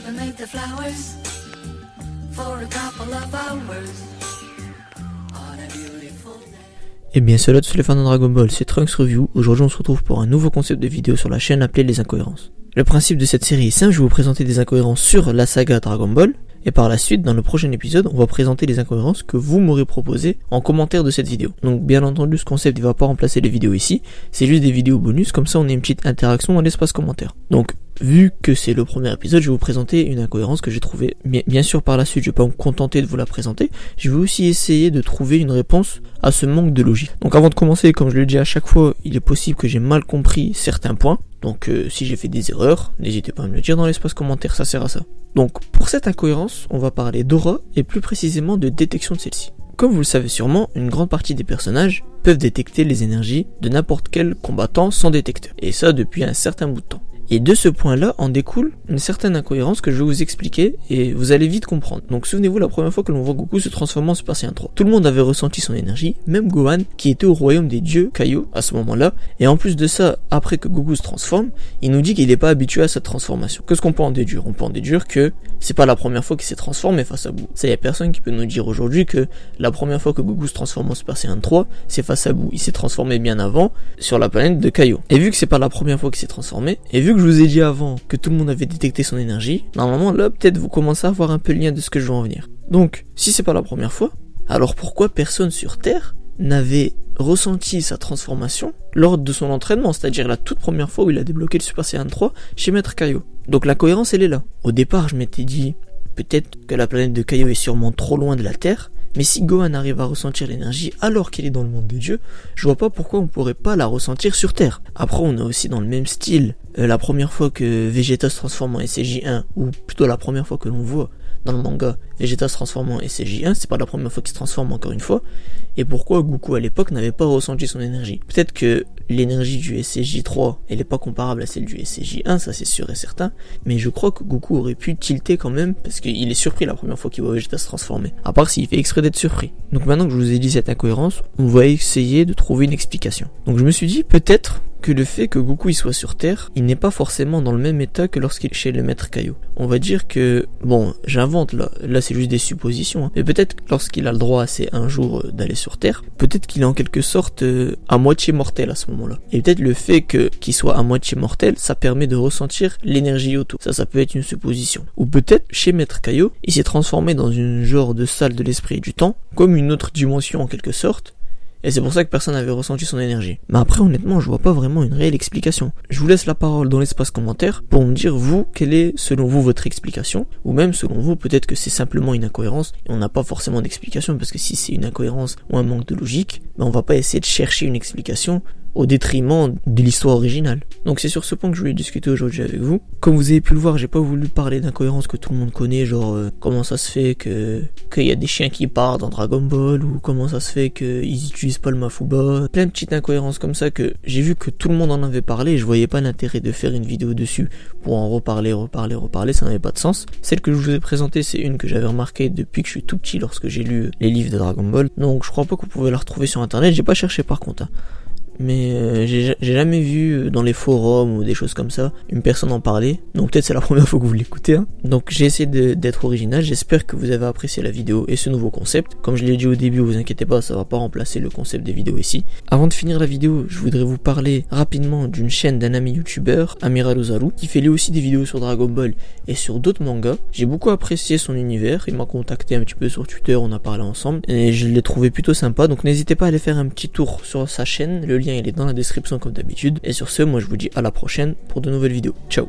beneath the flowers for a couple of hours on a beautiful day. Et bien salut à tous les fans de Dragon Ball, c'est Trunks Review. Aujourd'hui on se retrouve pour un nouveau concept de vidéo sur la chaîne appelé les incohérences. Le principe de cette série est simple, je vais vous présenter des incohérences sur la saga Dragon Ball. Et par la suite, dans le prochain épisode, on va présenter les incohérences que vous m'aurez proposées en commentaire de cette vidéo. Donc bien entendu, ce concept ne va pas remplacer les vidéos ici, c'est juste des vidéos bonus, comme ça on a une petite interaction dans l'espace commentaire. Donc vu que c'est le premier épisode, je vais vous présenter une incohérence que j'ai trouvée. Bien sûr par la suite, je vais pas me contenter de vous la présenter, je vais aussi essayer de trouver une réponse à ce manque de logique. Donc avant de commencer, comme je le dis à chaque fois, il est possible que j'ai mal compris certains points. Donc si j'ai fait des erreurs, n'hésitez pas à me le dire dans l'espace commentaire, ça sert à ça. Donc pour cette incohérence, on va parler d'aura et plus précisément de détection de celle-ci. Comme vous le savez sûrement, une grande partie des personnages peuvent détecter les énergies de n'importe quel combattant sans détecteur. Et ça depuis un certain bout de temps. Et de ce point-là en découle une certaine incohérence que je vais vous expliquer et vous allez vite comprendre. Donc souvenez-vous la première fois que l'on voit Goku se transformer en Super Saiyan 3. Tout le monde avait ressenti son énergie, même Gohan qui était au royaume des dieux Kaio à ce moment-là. Et en plus de ça, après que Goku se transforme, il nous dit qu'il n'est pas habitué à cette transformation. Qu'est-ce qu'on peut en déduire? On peut en déduire que c'est pas la première fois qu'il s'est transformé face à Boo. Ça y a personne qui peut nous dire aujourd'hui que la première fois que Goku se transforme en Super Saiyan 3, c'est face à Boo. Il s'est transformé bien avant sur la planète de Kaio. Et vu que c'est pas la première fois qu'il s'est transformé, et vu que je vous ai dit avant que tout le monde avait détecté son énergie, normalement là peut-être vous commencez à avoir un peu le lien de ce que je veux en venir. Donc si c'est pas la première fois, alors pourquoi personne sur Terre n'avait ressenti sa transformation lors de son entraînement, c'est-à-dire la toute première fois où il a débloqué le Super Saiyan 3 chez Maître Kaio. Donc la cohérence elle est là. Au départ je m'étais dit peut-être que la planète de Kaio est sûrement trop loin de la Terre, mais si Gohan arrive à ressentir l'énergie alors qu'il est dans le monde des dieux, je vois pas pourquoi on pourrait pas la ressentir sur Terre. Après on a aussi dans le même style la première fois que Vegeta se transforme en SCJ1, ou plutôt la première fois que l'on voit dans le manga Vegeta se transforme en SCJ1, c'est pas la première fois qu'il se transforme encore une fois, et pourquoi Goku à l'époque n'avait pas ressenti son énergie. Peut-être que l'énergie du SCJ3 elle est pas comparable à celle du SCJ1, ça c'est sûr et certain, mais je crois que Goku aurait pu tilter quand même, parce qu'il est surpris la première fois qu'il voit Vegeta se transformer, à part s'il fait exprès d'être surpris. Donc maintenant que je vous ai dit cette incohérence, on va essayer de trouver une explication. Donc je me suis dit peut-être que le fait que Goku il soit sur Terre, il n'est pas forcément dans le même état que lorsqu'il est chez le Maître Kaio. On va dire que, bon, j'invente là c'est juste des suppositions, hein, mais peut-être que lorsqu'il a le droit c'est un jour d'aller sur Terre, peut-être qu'il est en quelque sorte à moitié mortel à ce moment-là. Et peut-être le fait qu'il soit à moitié mortel, ça permet de ressentir l'énergie autour. Ça peut être une supposition. Ou peut-être chez Maître Kaio, il s'est transformé dans une genre de salle de l'esprit et du temps, comme une autre dimension en quelque sorte. Et c'est pour ça que personne n'avait ressenti son énergie. Mais après, honnêtement, je vois pas vraiment une réelle explication. Je vous laisse la parole dans l'espace commentaire pour me dire, vous, quelle est, selon vous, votre explication. Ou même, selon vous, peut-être que c'est simplement une incohérence et on n'a pas forcément d'explication, parce que si c'est une incohérence ou un manque de logique, ben on va pas essayer de chercher une explication au détriment de l'histoire originale. Donc c'est sur ce point que je voulais discuter aujourd'hui avec vous. Comme vous avez pu le voir, j'ai pas voulu parler d'incohérences que tout le monde connaît, genre comment ça se fait qu'il y a des chiens qui partent dans Dragon Ball, ou comment ça se fait qu'ils utilisent pas le Mafuba, plein de petites incohérences comme ça que j'ai vu que tout le monde en avait parlé et je voyais pas l'intérêt de faire une vidéo dessus pour en reparler, ça n'avait pas de sens. Celle que je vous ai présentée, c'est une que j'avais remarquée depuis que je suis tout petit lorsque j'ai lu les livres de Dragon Ball, donc je crois pas que vous pouvez la retrouver sur internet, j'ai pas cherché par contre, hein. Mais j'ai jamais vu dans les forums ou des choses comme ça une personne en parler, donc peut-être c'est la première fois que vous l'écoutez, hein. Donc j'ai essayé d'être original, j'espère que vous avez apprécié la vidéo et ce nouveau concept. Comme je l'ai dit au début, vous inquiétez pas, ça va pas remplacer le concept des vidéos ici. Avant de finir la vidéo, je voudrais vous parler rapidement d'une chaîne d'un ami youtubeur, Amiral Ozaru, qui fait lui aussi des vidéos sur Dragon Ball et sur d'autres mangas. J'ai beaucoup apprécié son univers, il m'a contacté un petit peu sur Twitter, on a parlé ensemble et je l'ai trouvé plutôt sympa, donc n'hésitez pas à aller faire un petit tour sur sa chaîne, le lien il est dans la description comme d'habitude. Et sur ce, moi je vous dis à la prochaine pour de nouvelles vidéos. Ciao.